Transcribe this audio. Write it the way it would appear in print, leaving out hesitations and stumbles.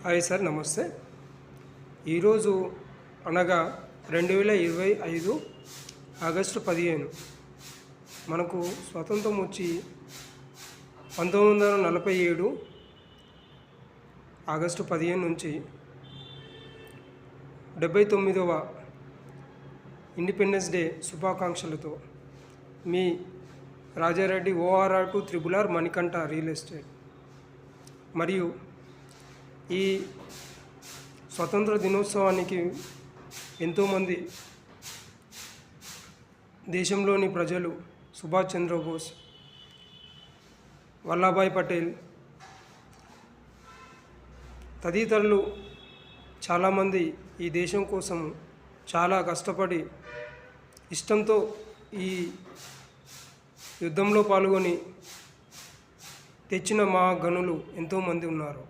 Hi sir, నమస్తే. ఈరోజు అనగా 2025 ఆగస్టు 15 మనకు స్వతంత్రం వచ్చి 1947 ఆగస్టు 15 నుంచి 79వ ఇండిపెండెన్స్ డే శుభాకాంక్షలతో మీ Rajareddy ORR to RRR Manikanta real estate. మరియు ఈ స్వతంత్ర దినోత్సవానికి ఎంతోమంది దేశంలోని ప్రజలు సుభాష్ చంద్రబోస్, వల్లభాయ్ పటేల్ తదితరులు చాలామంది ఈ దేశం కోసం చాలా కష్టపడి ఇష్టంతో ఈ యుద్ధంలో పాల్గొని తెచ్చిన మా గనులు ఎంతోమంది ఉన్నారు.